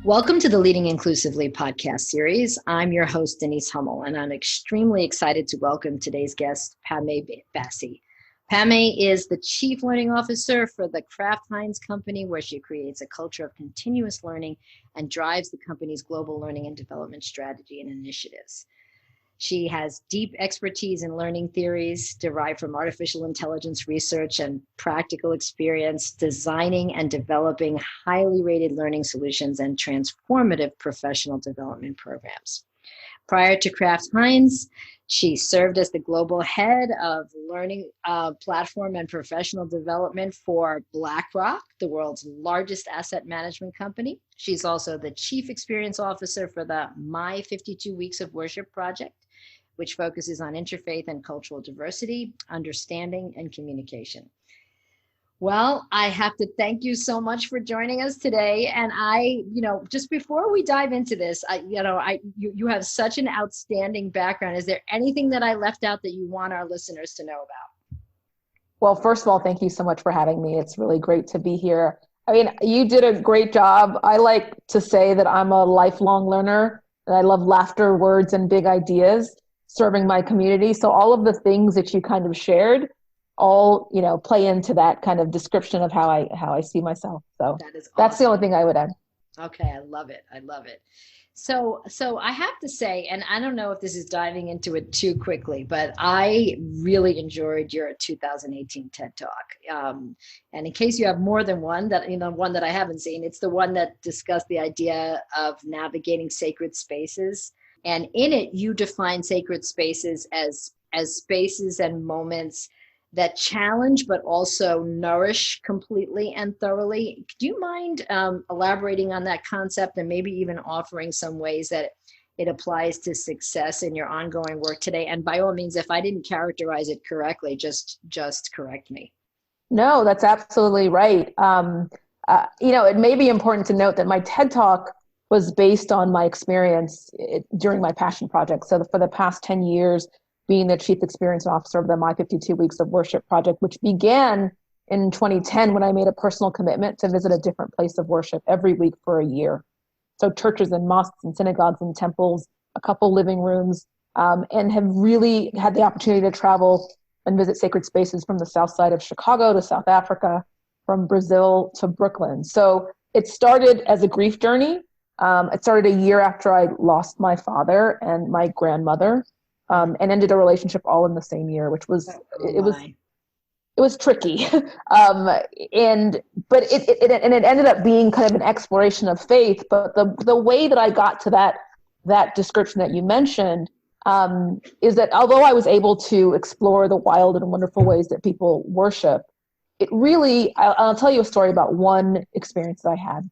Welcome to the Leading Inclusively podcast series. I'm your host, Denise Hummel, and I'm extremely excited to welcome today's guest, Pamay Bassey. Pamay is the Chief Learning Officer for the Kraft-Heinz company, where she creates a culture of continuous learning and drives the company's global learning and development strategy and initiatives. She has deep expertise in learning theories derived from artificial intelligence research and practical experience designing and developing highly rated learning solutions and transformative professional development programs. Prior to Kraft-Heinz, she served as the global head of learning platform and professional development for BlackRock, the world's largest asset management company. She's also the Chief Experience Officer for the My 52 Weeks of Worship project, which focuses on interfaith and cultural diversity, understanding, and communication. Well, I have to thank you so much for joining us today. And just before we dive into this, you have such an outstanding background. Is there anything that I left out that you want our listeners to know about? Well, first of all, thank you so much for having me. It's really great to be here. I mean, you did a great job. I like to say that I'm a lifelong learner, and I love laughter, words, and big ideas, serving my community. So all of the things that you kind of shared all, play into that kind of description of how I see myself. So that is awesome. That's the only thing I would add. Okay. I love it. So I have to say, and I don't know if this is diving into it too quickly, but I really enjoyed your 2018 TED Talk. And in case you have more than one that I haven't seen, it's the one that discussed the idea of navigating sacred spaces. And in it, you define sacred spaces as spaces and moments that challenge, but also nourish completely and thoroughly. Do you mind elaborating on that concept and maybe even offering some ways that it applies to success in your ongoing work today? And by all means, if I didn't characterize it correctly, just correct me. No, that's absolutely right. It may be important to note that my TED Talk was based on my experience during my passion project. So for the past 10 years, being the Chief Experience Officer of the My 52 Weeks of Worship project, which began in 2010 when I made a personal commitment to visit a different place of worship every week for a year. So churches and mosques and synagogues and temples, a couple living rooms, and have really had the opportunity to travel and visit sacred spaces from the south side of Chicago to South Africa, from Brazil to Brooklyn. So it started as a grief journey. It started a year after I lost my father and my grandmother, and ended a relationship all in the same year, which was, it was tricky. But it ended up being kind of an exploration of faith. But the way that I got to that description that you mentioned, is that although I was able to explore the wild and wonderful ways that people worship, it really, I'll tell you a story about one experience that I had,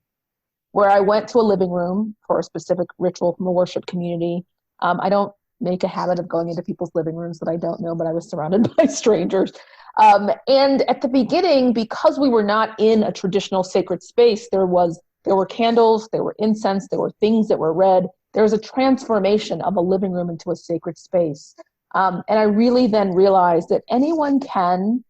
where I went to a living room for a specific ritual from a worship community. I don't make a habit of going into people's living rooms that I don't know, but I was surrounded by strangers. And at the beginning, because we were not in a traditional sacred space, there were candles, there were incense, there were things that were read. There was a transformation of a living room into a sacred space. And I really then realized that anyone can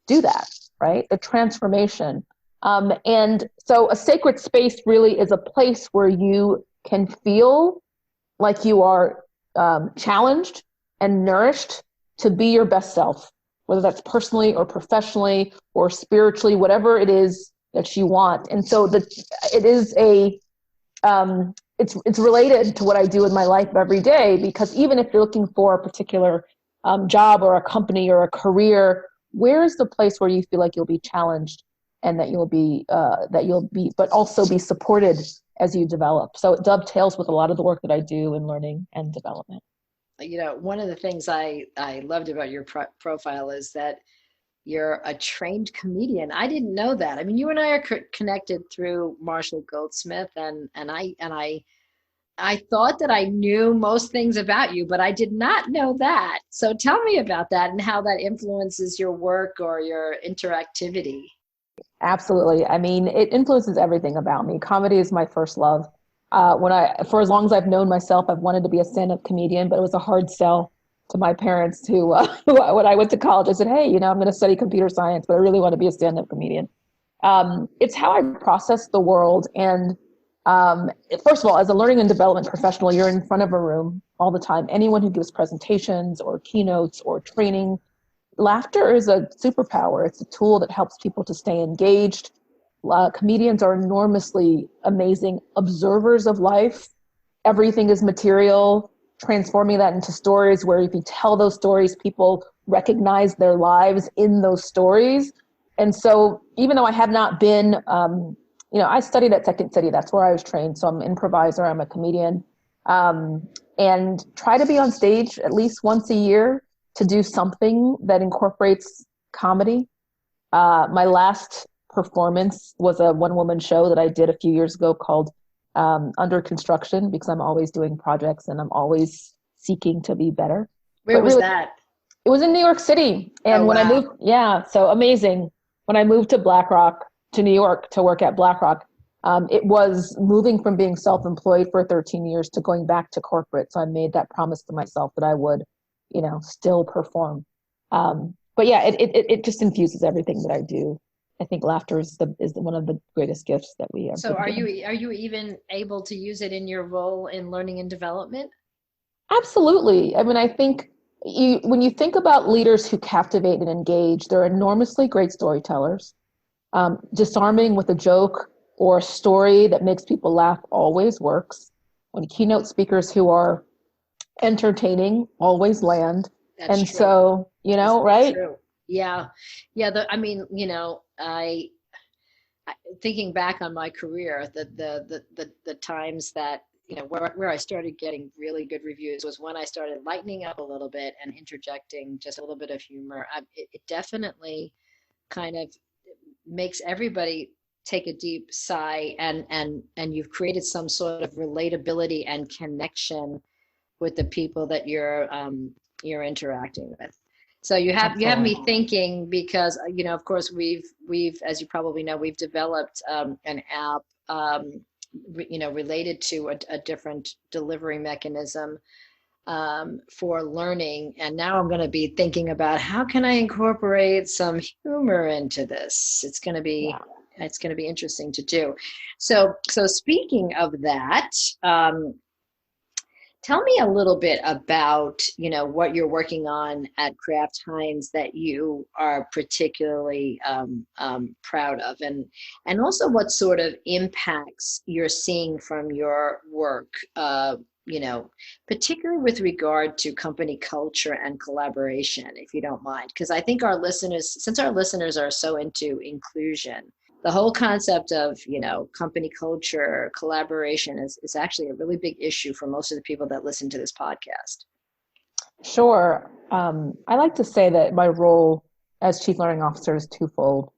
do that, right? The transformation. And so a sacred space really is a place where you can feel like you are challenged and nourished to be your best self, whether that's personally or professionally or spiritually, whatever it is that you want. And so it is it's related to what I do in my life every day, because even if you're looking for a particular job or a company or a career, where's the place where you feel like you'll be challenged and that you'll be, but also be supported as you develop. So it dovetails with a lot of the work that I do in learning and development. One of the things I loved about your profile is that you're a trained comedian. I didn't know that. I mean, you and I are connected through Marshall Goldsmith, and I thought that I knew most things about you, but I did not know that. So tell me about that and how that influences your work or your interactivity. Absolutely. I mean, it influences everything about me. Comedy is my first love. For as long as I've known myself, I've wanted to be a stand-up comedian, but it was a hard sell to my parents who, when I went to college, I said, hey, I'm going to study computer science, but I really want to be a stand-up comedian. It's how I process the world. And First of all, as a learning and development professional, you're in front of a room all the time. Anyone who gives presentations or keynotes or training, laughter is a superpower. It's a tool that helps people to stay engaged. Comedians are enormously amazing observers of life. Everything is material, transforming that into stories where if you tell those stories, people recognize their lives in those stories. And so even though I have not been, I studied at Second City. That's where I was trained. So I'm an improviser. I'm a comedian, and try to be on stage at least once a year to do something that incorporates comedy. My last performance was a one-woman show that I did a few years ago called Under Construction, because I'm always doing projects and I'm always seeking to be better. Where was that? It was in New York City. And when I moved, so amazing. When I moved to New York to work at BlackRock, it was moving from being self-employed for 13 years to going back to corporate. So I made that promise to myself that I would, still perform. But yeah, it just infuses everything that I do. I think laughter is one of the greatest gifts that we have. So are you even able to use it in your role in learning and development? Absolutely. I mean, I think when you think about leaders who captivate and engage, they're enormously great storytellers. Disarming with a joke or a story that makes people laugh always works. When keynote speakers who are entertaining always land. That's and true. So, right? True. Yeah. Thinking back on my career, the times that, where I started getting really good reviews was when I started lightening up a little bit and interjecting just a little bit of humor. It definitely kind of makes everybody take a deep sigh, and you've created some sort of relatability and connection with the people that you're interacting with. So you have me thinking, because of course we've as you probably know, we've developed an app related to a different delivery mechanism for learning, and now I'm going to be thinking about how can I incorporate some humor into this. It's going to be interesting to do. So speaking of that, tell me a little bit about, what you're working on at Kraft-Heinz that you are particularly proud of, and also what sort of impacts you're seeing from your work, particularly with regard to company culture and collaboration, if you don't mind, because I think since our listeners are so into inclusion, the whole concept of, company culture, collaboration is actually a really big issue for most of the people that listen to this podcast. Sure. I like to say that my role as Chief Learning Officer is twofold.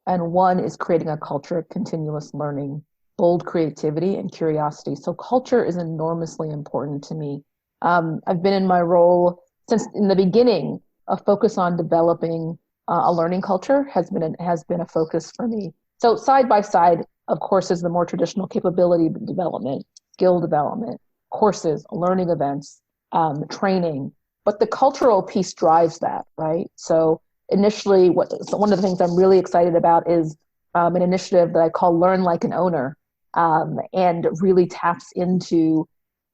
And one is creating a culture of continuous learning, bold creativity, and curiosity. So culture is enormously important to me. I've been in my role since in the beginning. A focus on developing a learning culture has been a focus for me. So side by side, of course, is the more traditional capability development, skill development, courses, learning events, training. But the cultural piece drives that, right? So initially, one of the things I'm really excited about is an initiative that I call Learn Like an Owner, and really taps into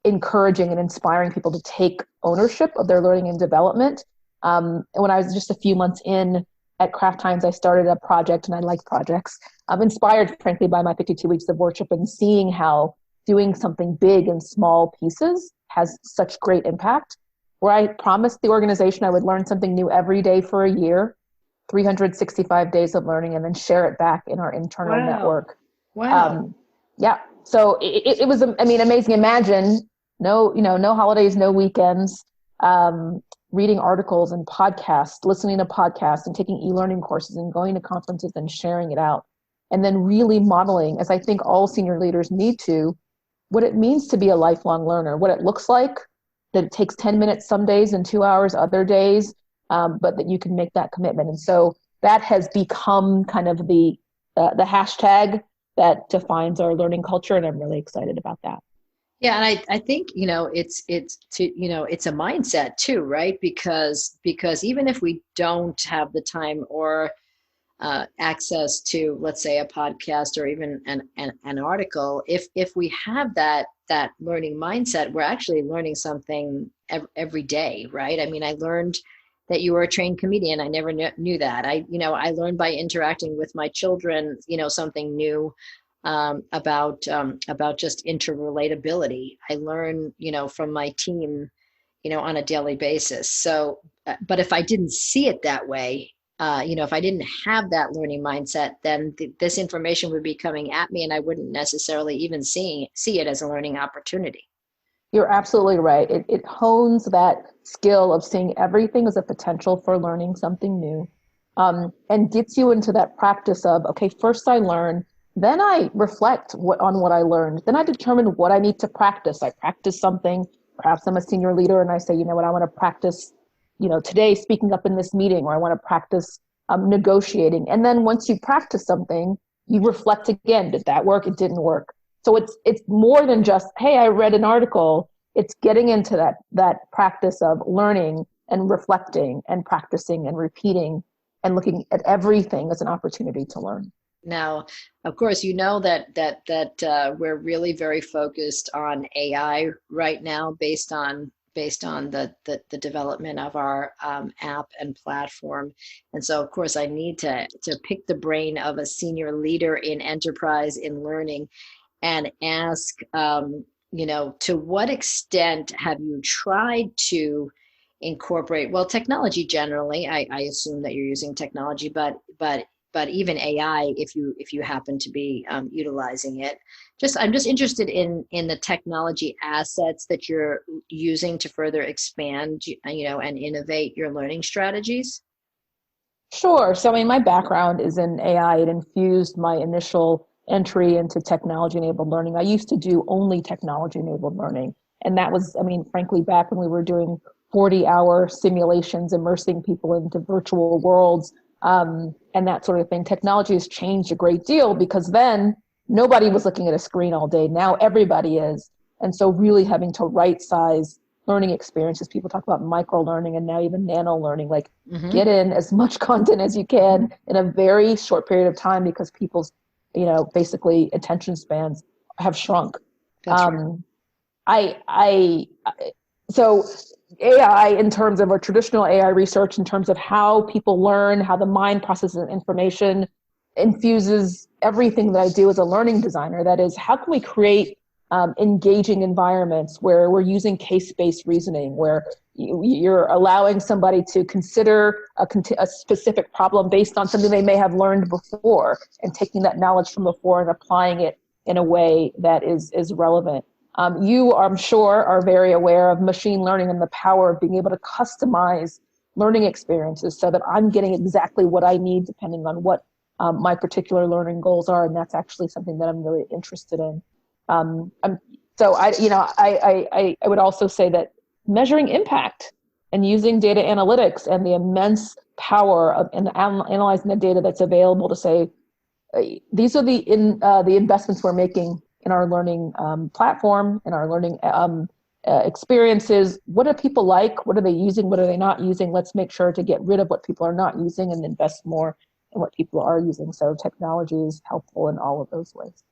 encouraging and inspiring people to take ownership of their learning and development. And when I was just a few months in at Kraft-Heinz, I started a project, and I like projects. I'm inspired, frankly, by my 52 weeks of worship and seeing how doing something big in small pieces has such great impact, where I promised the organization I would learn something new every day for a year, 365 days of learning, and then share it back in our internal network. Wow. Yeah. So it was, amazing. Imagine no holidays, no weekends, reading articles and podcasts, listening to podcasts and taking e-learning courses and going to conferences and sharing it out. And then really modeling, as I think all senior leaders need to, what it means to be a lifelong learner, what it looks like, that it takes 10 minutes some days and 2 hours other days, but that you can make that commitment. And so that has become kind of the hashtag that defines our learning culture. And I'm really excited about that. Yeah, and I think it's a mindset too, right? Because even if we don't have the time or access to, let's say, a podcast or even an article, if we have that learning mindset, we're actually learning something every day, right? I mean, I learned that you were a trained comedian. I never knew that. I learned by interacting with my children, something new about just interrelatability. I learn, from my team, on a daily basis. So, but if I didn't see it that way, if I didn't have that learning mindset, then this information would be coming at me, and I wouldn't necessarily even see it as a learning opportunity. You're absolutely right. It hones that skill of seeing everything as a potential for learning something new, and gets you into that practice of, okay, first I learn, then I reflect on what I learned. Then I determine what I need to practice. I practice something. Perhaps I'm a senior leader and I say, you know what, I want to practice, today speaking up in this meeting, or I want to practice negotiating. And then once you practice something, you reflect again. Did that work? It didn't work. So it's more than just, hey, I read an article. It's getting into that practice of learning and reflecting and practicing and repeating and looking at everything as an opportunity to learn. Now, of course, that we're really very focused on AI right now, based on the development of our app and platform. And so, of course, I need to pick the brain of a senior leader in enterprise in learning and ask, to what extent have you tried to incorporate, well, technology generally, I assume that you're using technology, but even AI, if you happen to be utilizing it. I'm just interested in the technology assets that you're using to further expand, and innovate your learning strategies. Sure. So, I mean, my background is in AI. It infused my initial entry into technology-enabled learning. I used to do only technology-enabled learning. And that was, I mean, frankly, back when we were doing 40-hour simulations, immersing people into virtual worlds, and that sort of thing. Technology has changed a great deal, because then nobody was looking at a screen all day. Now everybody is. And so really having to right-size learning experiences. People talk about micro-learning and now even nano-learning, like get in as much content as you can in a very short period of time, because people's basically attention spans have shrunk. That's right. So AI, in terms of a traditional AI research, in terms of how people learn, how the mind processes information, infuses everything that I do as a learning designer. That is, how can we create engaging environments where we're using case-based reasoning, where you're allowing somebody to consider a specific problem based on something they may have learned before, and taking that knowledge from before and applying it in a way that is relevant. You, I'm sure, are very aware of machine learning and the power of being able to customize learning experiences so that I'm getting exactly what I need depending on what my particular learning goals are. And that's actually something that I'm really interested in. So I would also say that measuring impact and using data analytics and the immense power of analyzing the data that's available to say, these are the investments we're making in our learning platform, in our learning experiences. What do people like? What are they using? What are they not using? Let's make sure to get rid of what people are not using and invest more in what people are using. So technology is helpful in all of those ways.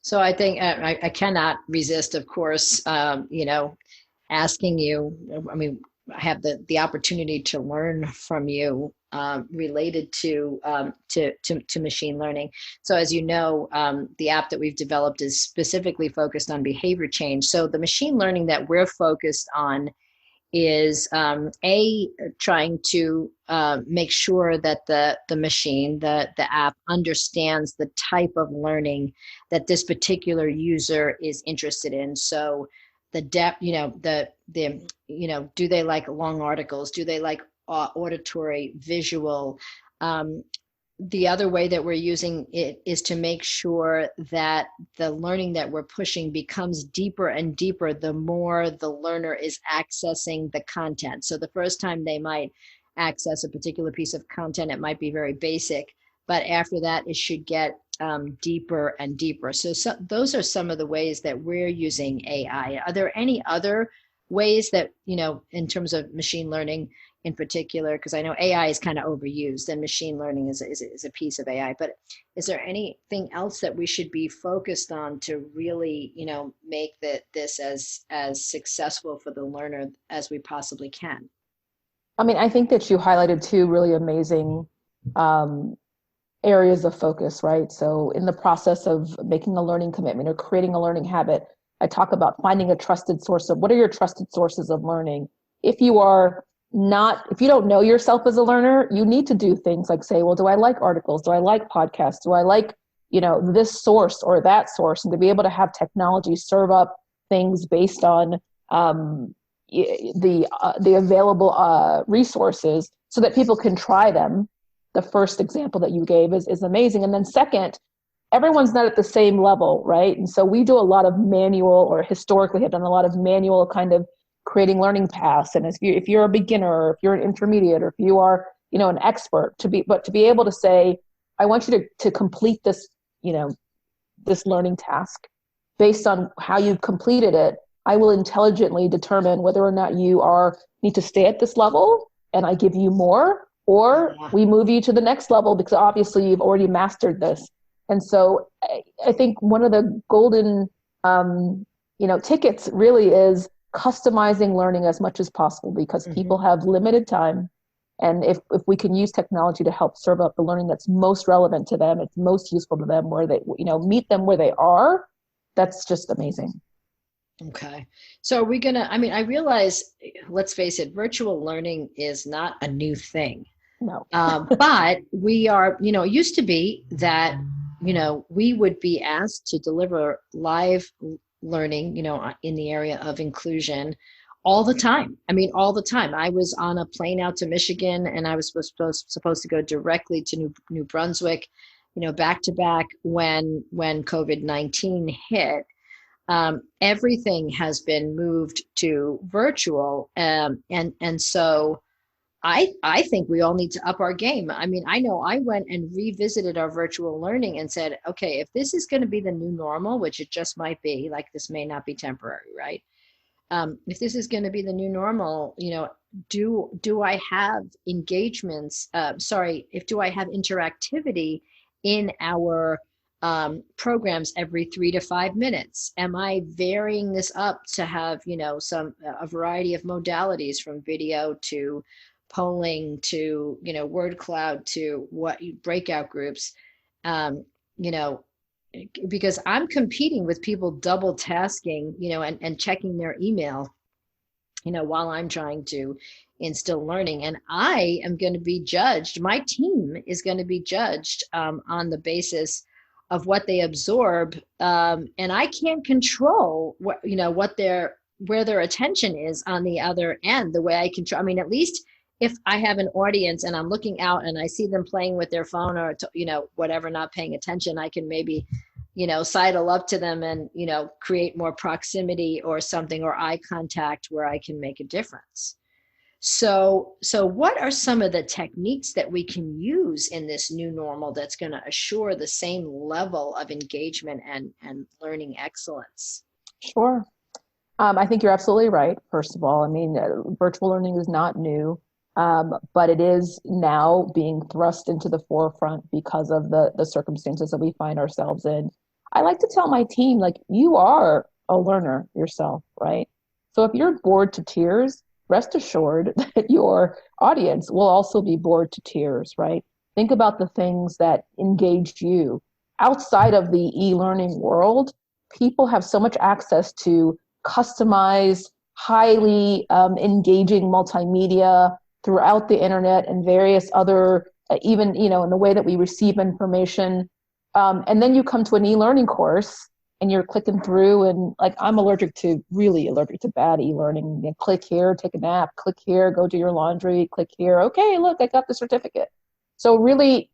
So I think I cannot resist, of course, asking you. I mean, I have the opportunity to learn from you related to machine learning. So as you know, the app that we've developed is specifically focused on behavior change. So the machine learning that we're focused on is trying to make sure that the machine, the app, understands the type of learning that this particular user is interested in. So the depth, do they like long articles? Do they like auditory, visual? The other way that we're using it is to make sure that the learning that we're pushing becomes deeper and deeper the more the learner is accessing the content. So the first time they might access a particular piece of content, it might be very basic, but after that, it should get deeper and deeper. So those are some of the ways that we're using AI. Are there any other ways that, in terms of machine learning, in particular? Because I know AI is kind of overused and machine learning is a piece of AI, but is there anything else that we should be focused on to really, make this as successful for the learner as we possibly can? I mean, I think that you highlighted two really amazing areas of focus, right? So in the process of making a learning commitment or creating a learning habit, I talk about finding a trusted source of what are your trusted sources of learning. If you don't know yourself as a learner, you need to do things like say, well, do I like articles? Do I like podcasts? Do I like, this source or that source? And to be able to have technology serve up things based on the available resources so that people can try them. The first example that you gave is amazing. And then second, everyone's not at the same level, right? And so we do a lot of manual, or historically have done a lot of manual kind of creating learning paths. And if you're a beginner, or if you're an intermediate, or if you are, an expert, to be able to say, I want you to complete this, this learning task based on how you've completed it. I will intelligently determine whether or not you need to stay at this level and I give you more, or we move you to the next level because obviously you've already mastered this. And so I think one of the golden, tickets really is customizing learning as much as possible, because people have limited time. And if we can use technology to help serve up the learning that's most relevant to them, it's most useful to them, where they, meet them where they are, that's just amazing. Okay. So are we I realize, let's face it, virtual learning is not a new thing. No. But we are, it used to be that, we would be asked to deliver live learning, in the area of inclusion all the time. All the time. I was on a plane out to Michigan, and I was supposed to go directly to New Brunswick, back to back when COVID-19 hit. Everything has been moved to virtual. And so I think we all need to up our game. I know I went and revisited our virtual learning and said, okay, if this is going to be the new normal, which it just might be, like this may not be temporary, right? If this is going to be the new normal, do I have engagements? Do I have interactivity in our programs every 3 to 5 minutes? Am I varying this up to have, a variety of modalities, from video to polling to, word cloud to breakout groups, because I'm competing with people double tasking, and checking their email, while I'm trying to instill learning. And I am going to be judged. My team is going to be judged on the basis of what they absorb. And I can't control where their attention is on the other end, the way I control. At least if I have an audience and I'm looking out and I see them playing with their phone or, whatever, not paying attention, I can maybe, sidle up to them and, create more proximity or something, or eye contact where I can make a difference. So what are some of the techniques that we can use in this new normal that's going to assure the same level of engagement and learning excellence? Sure. I think you're absolutely right. First of all, virtual learning is not new. But it is now being thrust into the forefront because of the circumstances that we find ourselves in. I like to tell my team, you are a learner yourself, right? So if you're bored to tears, rest assured that your audience will also be bored to tears, right? Think about the things that engage you. Outside of the e-learning world, people have so much access to customized, highly engaging multimedia throughout the internet and various other, even, in the way that we receive information. And then you come to an e-learning course and you're clicking through, and I'm really allergic to bad e-learning. Click here, take a nap, click here, go do your laundry, click here. Okay, look, I got the certificate. So really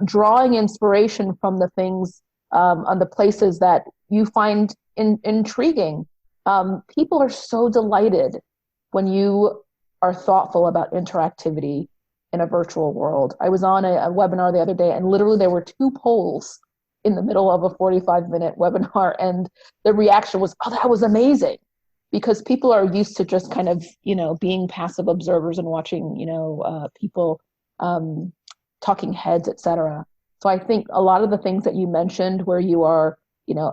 drawing inspiration from the things on the places that you find intriguing. People are so delighted when you are thoughtful about interactivity in a virtual world. I was on a webinar the other day, and literally there were 2 polls in the middle of a 45-minute webinar, and the reaction was, oh, that was amazing. because people are used to just kind of, being passive observers and watching, people, talking heads, et cetera. So I think a lot of the things that you mentioned where you are,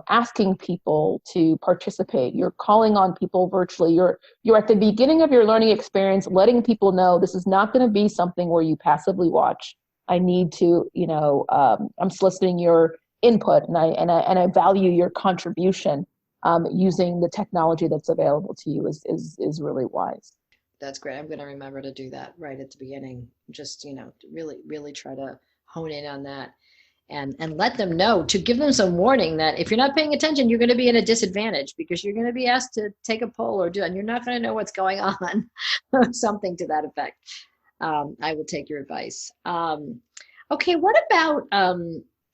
asking people to participate, you're calling on people virtually, you're at the beginning of your learning experience, letting people know this is not going to be something where you passively watch. I need to, I'm soliciting your input, and I value your contribution. Using the technology that's available to you is really wise. That's great. I'm going to remember to do that right at the beginning. Just, really try to hone in on that and let them know, to give them some warning that if you're not paying attention, you're going to be at a disadvantage because you're going to be asked to take a poll or do it, and you're not going to know what's going on, something to that effect. I will take your advice. Okay, what about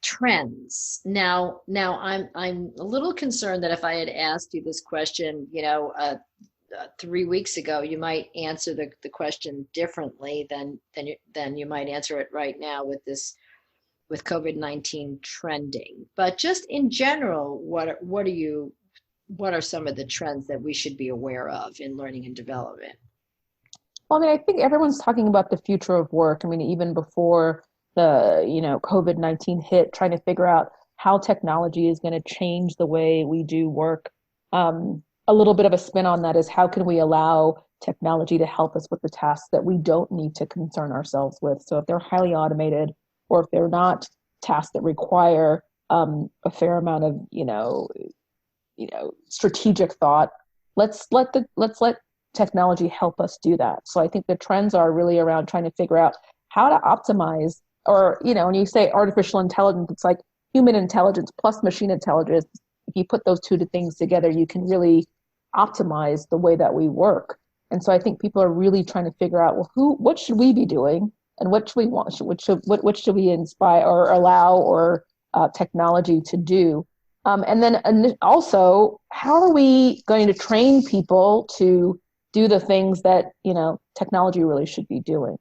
trends? Now I'm a little concerned that if I had asked you this question, 3 weeks ago, you might answer the question differently than you might answer it right now with COVID-19 trending. But just in general, what are some of the trends that we should be aware of in learning and development? Well, I think everyone's talking about the future of work. Even before the, COVID-19 hit, trying to figure out how technology is going to change the way we do work. A little bit of a spin on that is how can we allow technology to help us with the tasks that we don't need to concern ourselves with? So if they're highly automated, or if they're not tasks that require a fair amount of, strategic thought, let's let technology help us do that. So I think the trends are really around trying to figure out how to optimize, or, when you say artificial intelligence, it's like human intelligence plus machine intelligence. If you put those two things together, you can really optimize the way that we work. And so I think people are really trying to figure out, well, what should we be doing, and what should we want? What should we inspire or allow or technology to do? And then also, how are we going to train people to do the things that technology really should be doing?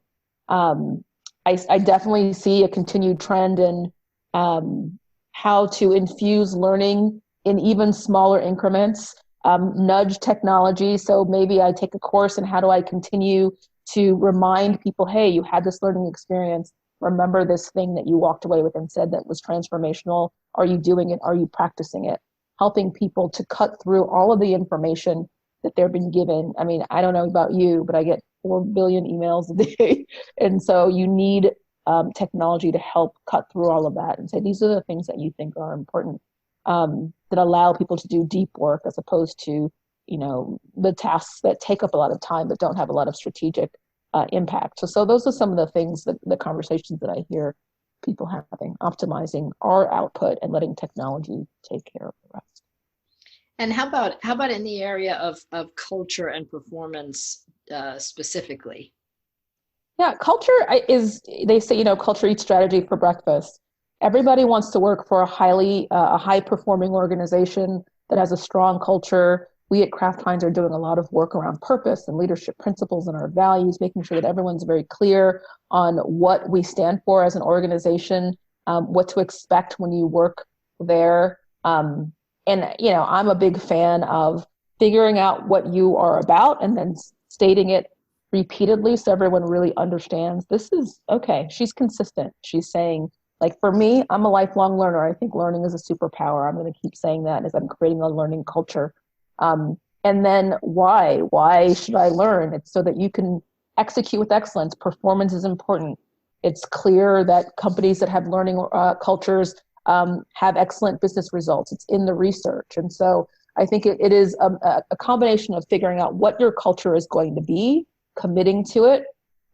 I definitely see a continued trend in how to infuse learning in even smaller increments, nudge technology. So maybe I take a course, and how do I continue to remind people, hey, you had this learning experience. Remember this thing that you walked away with and said that was transformational. Are you doing it? Are you practicing it? Helping people to cut through all of the information that they've been given. I don't know about you, but I get 4 billion emails a day. And so you need technology to help cut through all of that and say, these are the things that you think are important, that allow people to do deep work as opposed to, the tasks that take up a lot of time but don't have a lot of strategic impact. So those are some of the things, the conversations that I hear people having, optimizing our output and letting technology take care of the rest. And how about in the area of culture and performance specifically? Yeah, culture is, they say, culture eats strategy for breakfast. Everybody wants to work for a high performing organization that has a strong culture. We at Kraft-Heinz are doing a lot of work around purpose and leadership principles and our values, making sure that everyone's very clear on what we stand for as an organization, what to expect when you work there. And, I'm a big fan of figuring out what you are about and then stating it repeatedly so everyone really understands this is okay. She's consistent. She's saying, like, for me, I'm a lifelong learner. I think learning is a superpower. I'm going to keep saying that as I'm creating a learning culture. And then why? Why should I learn? It's so that you can execute with excellence. Performance is important. It's clear that companies that have learning cultures have excellent business results. It's in the research. And so I think it is a combination of figuring out what your culture is going to be, committing to it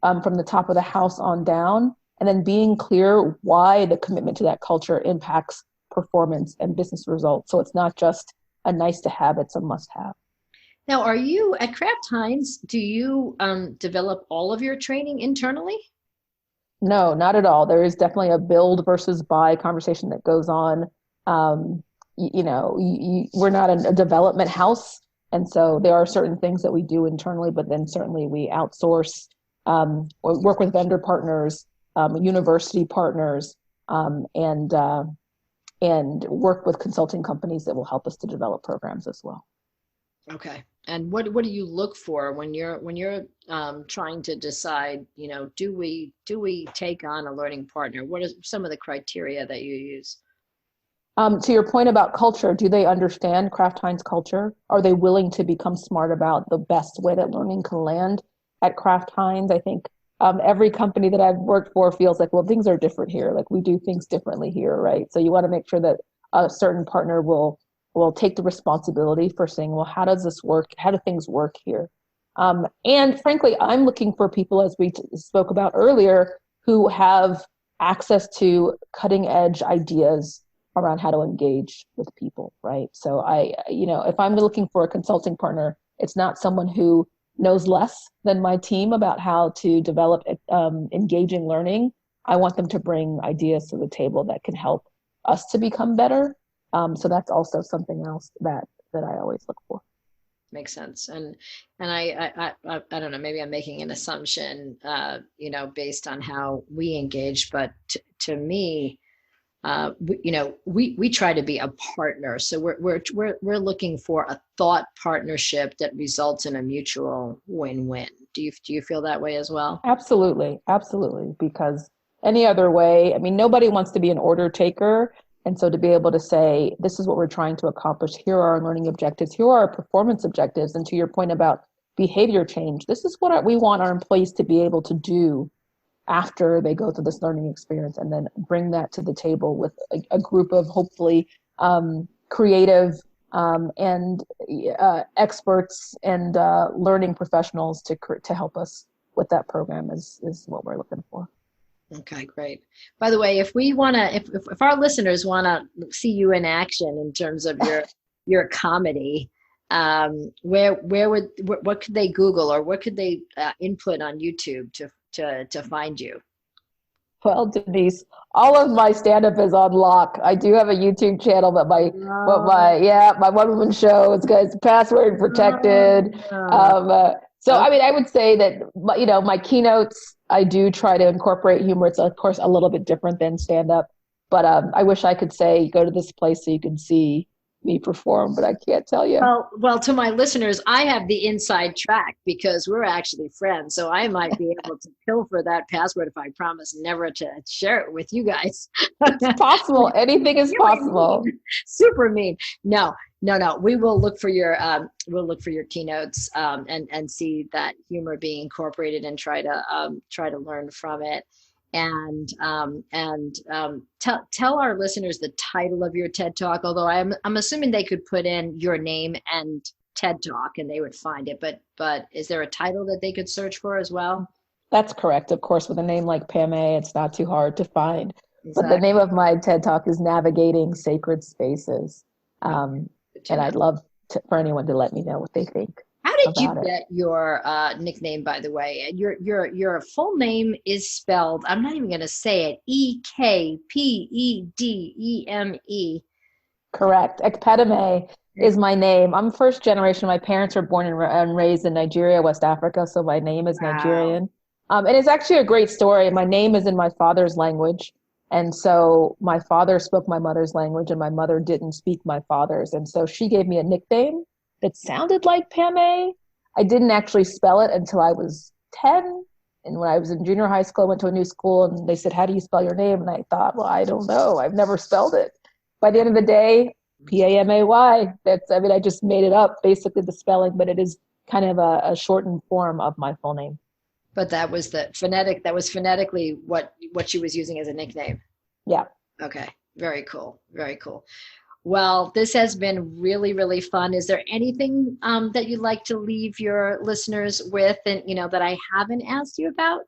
from the top of the house on down, and then being clear why the commitment to that culture impacts performance and business results. So it's not just a nice to have, it's a must have. Now, are you at Kraft-Heinz, do you develop all of your training internally? No, not at all. There is definitely a build versus buy conversation that goes on. We're not a development house. And so there are certain things that we do internally, but then certainly we outsource or work with vendor partners, university partners, and work with consulting companies that will help us to develop programs as well. Okay. And what do you look for when you're trying to decide, do we take on a learning partner? What are some of the criteria that you use? To your point about culture, do they understand Kraft-Heinz culture? Are they willing to become smart about the best way that learning can land at Kraft-Heinz? I think every company that I've worked for feels like, well, things are different here. Like we do things differently here, right? So you want to make sure that a certain partner will take the responsibility for saying, well, how does this work? How do things work here? And frankly, I'm looking for people, as we spoke about earlier, who have access to cutting edge ideas around how to engage with people, right? So if I'm looking for a consulting partner, it's not someone who knows less than my team about how to develop engaging learning. I want them to bring ideas to the table that can help us to become better. So that's also something else that I always look for. Makes sense. And I don't know, maybe I'm making an assumption, based on how we engage, but to me, we try to be a partner. So we're looking for a thought partnership that results in a mutual win-win. Do you feel that way as well? Absolutely. Absolutely. Because any other way, I mean, nobody wants to be an order taker. And so to be able to say, this is what we're trying to accomplish, here are our learning objectives, here are our performance objectives. And to your point about behavior change, this is what we want our employees to be able to do after they go through this learning experience, and then bring that to the table with a group of hopefully creative and experts and learning professionals to help us with that program is what we're looking for. Okay, great. By the way, if our listeners want to see you in action in terms of your comedy, what could they Google, or what could they input on YouTube to find you? Well, Denise, all of my stand-up is on lock. I do have a YouTube channel, but my one-woman show is password protected. So I mean, I would say that my keynotes, I do try to incorporate humor. It's of course a little bit different than stand-up, but I wish I could say go to this place so you can see me perform, but I can't tell you. Well, to my listeners, I have the inside track because we're actually friends. So I might be able to pilfer that password if I promise never to share it with you guys. It's possible. Anything is possible. Super mean. No. We will look for your keynotes and see that humor being incorporated and try to learn from it. And tell our listeners the title of your TED Talk, although I'm assuming they could put in your name and TED Talk and they would find it, but is there a title that they could search for as well? That's correct. Of course, with a name like Pamay, it's not too hard to find. Exactly. But the name of my TED Talk is Navigating Sacred Spaces. And I'd love for anyone to let me know what they think. How did you get your nickname, by the way? Your full name is spelled, I'm not even going to say it, Ekpedeme. Correct. Ekpedeme is my name. I'm first generation. My parents were born and raised in Nigeria, West Africa, so my name is Nigerian. And it's actually a great story. My name is in my father's language. And so my father spoke my mother's language, and my mother didn't speak my father's. And so she gave me a nickname that sounded like Pamay. I didn't actually spell it until I was 10. And when I was in junior high school, I went to a new school and they said, how do you spell your name? And I thought, well, I don't know. I've never spelled it. By the end of the day, Pamay. I just made it up, basically the spelling, but it is kind of a shortened form of my full name. But that was phonetically what she was using as a nickname. Yeah. Okay. Very cool. Very cool. Well, this has been really, really fun. Is there anything that you'd like to leave your listeners with, and that I haven't asked you about?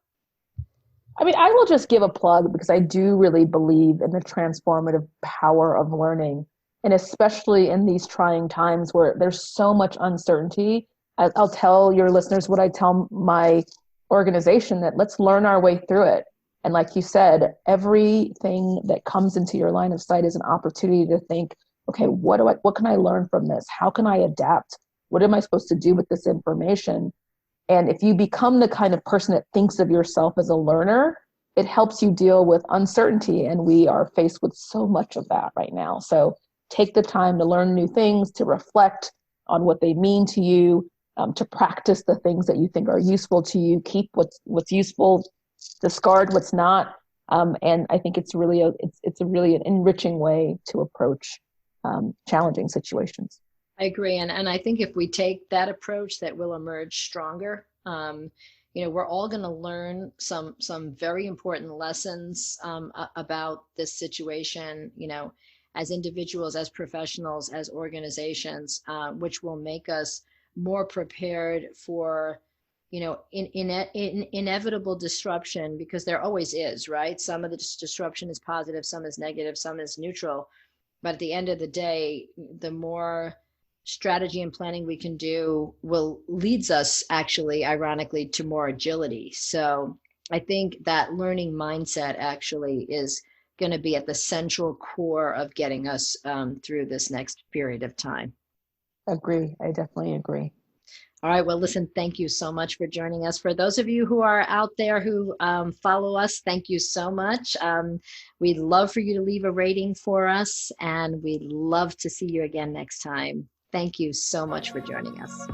I mean, I will just give a plug because I do really believe in the transformative power of learning, and especially in these trying times where there's so much uncertainty. I'll tell your listeners what I tell my organization, that let's learn our way through it. And like you said, everything that comes into your line of sight is an opportunity to think, okay, what can I learn from this? How can I adapt? What am I supposed to do with this information? And if you become the kind of person that thinks of yourself as a learner, it helps you deal with uncertainty. And we are faced with so much of that right now. So take the time to learn new things, to reflect on what they mean to you, to practice the things that you think are useful to you, keep what's useful, discard what's not. And I think it's really it's a really an enriching way to approach challenging situations. I agree. And I think if we take that approach, that we'll emerge stronger. We're all going to learn some very important lessons about this situation, as individuals, as professionals, as organizations, which will make us more prepared for, inevitable disruption, because there always is, right? Some of the disruption is positive, some is negative, some is neutral. But at the end of the day, the more strategy and planning we can do leads us, actually, ironically, to more agility. So I think that learning mindset actually is going to be at the central core of getting us through this next period of time. Agree. I definitely agree. All right. Well, listen, thank you so much for joining us. For those of you who are out there who follow us, thank you so much. We'd love for you to leave a rating for us, and we'd love to see you again next time. Thank you so much for joining us.